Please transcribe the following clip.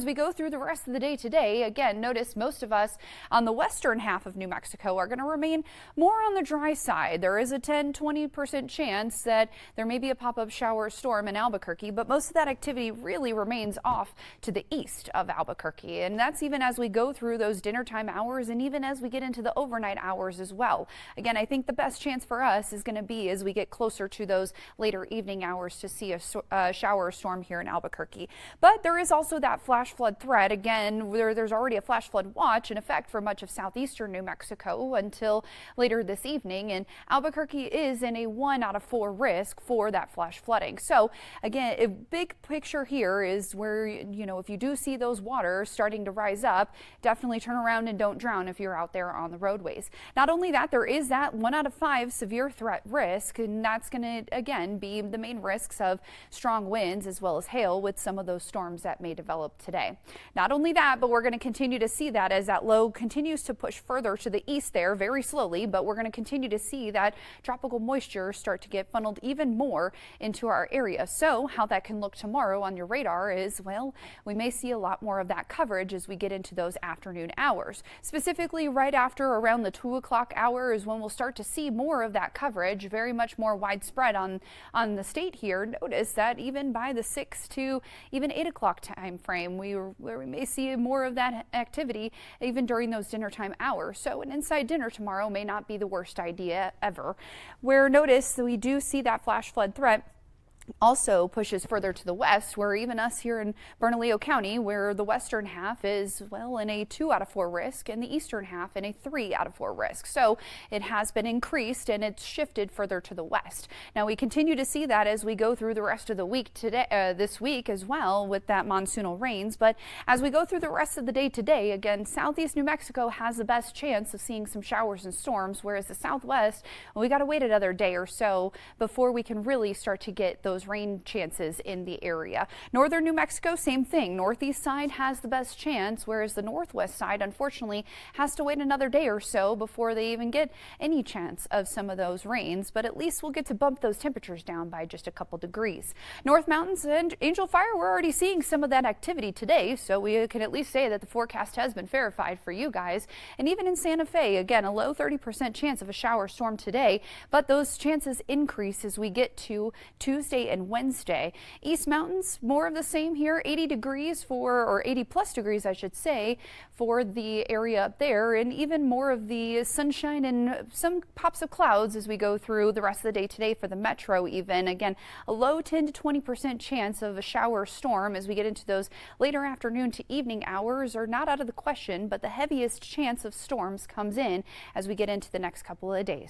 As we go through the rest of the day today, again, notice most of us on the western half of New Mexico are going to remain more on the dry side. There is a 10-20% chance that there may be a pop-up shower or storm in Albuquerque, but most of that activity really remains off to the east of Albuquerque. And that's even as we go through those dinner time hours and even as we get into the overnight hours as well. Again, I think the best chance for us is going to be as we get closer to those later evening hours to see a shower or storm here in Albuquerque. But there is also that flash flood threat. Again, there's already a flash flood watch in effect for much of southeastern New Mexico until later this evening, and Albuquerque is in a 1 out of 4 risk for that flash flooding. So again, a big picture here is where, if you do see those waters starting to rise up, definitely turn around and don't drown if you're out there on the roadways. Not only that, there is that 1 out of 5 severe threat risk, and that's going to again be the main risks of strong winds as well as hail with some of those storms that may develop today. Not only that, but we're going to continue to see that as that low continues to push further to the east there very slowly, but we're going to continue to see that tropical moisture start to get funneled even more into our area. So how that can look tomorrow on your radar is, well, we may see a lot more of that coverage as we get into those afternoon hours. Specifically right after around the 2 o'clock hour is when we'll start to see more of that coverage, very much more widespread on the state here. Notice that even by the 6 to even 8 o'clock time frame, where we may see more of that activity even during those dinner time hours. So an inside dinner tomorrow may not be the worst idea ever. Where notice that we do see that flash flood threat also pushes further to the west, where even us here in Bernalillo County, where the western half is, well, in a 2 out of 4 risk and the eastern half in a 3 out of 4 risk. So it has been increased and it's shifted further to the west. Now we continue to see that as we go through the rest of the week today, this week as well, with that monsoonal rains. But as we go through the rest of the day today, again, southeast New Mexico has the best chance of seeing some showers and storms, whereas the southwest, well, we got to wait another day or so before we can really start to get those rain chances in the area. Northern New Mexico, same thing. Northeast side has the best chance, whereas the northwest side, unfortunately, has to wait another day or so before they even get any chance of some of those rains. But at least we'll get to bump those temperatures down by just a couple degrees. North Mountains and Angel Fire, we're already seeing some of that activity today, so we can at least say that the forecast has been verified for you guys. And even in Santa Fe, again, a low 30% chance of a shower storm today, but those chances increase as we get to Tuesday and Wednesday. East Mountains, more of the same here, 80 degrees or 80 plus degrees, I should say, for the area up there, and even more of the sunshine and some pops of clouds as we go through the rest of the day today for the metro even. Again, a low 10 to 20% chance of a shower or storm as we get into those later afternoon to evening hours are not out of the question, but the heaviest chance of storms comes in as we get into the next couple of days.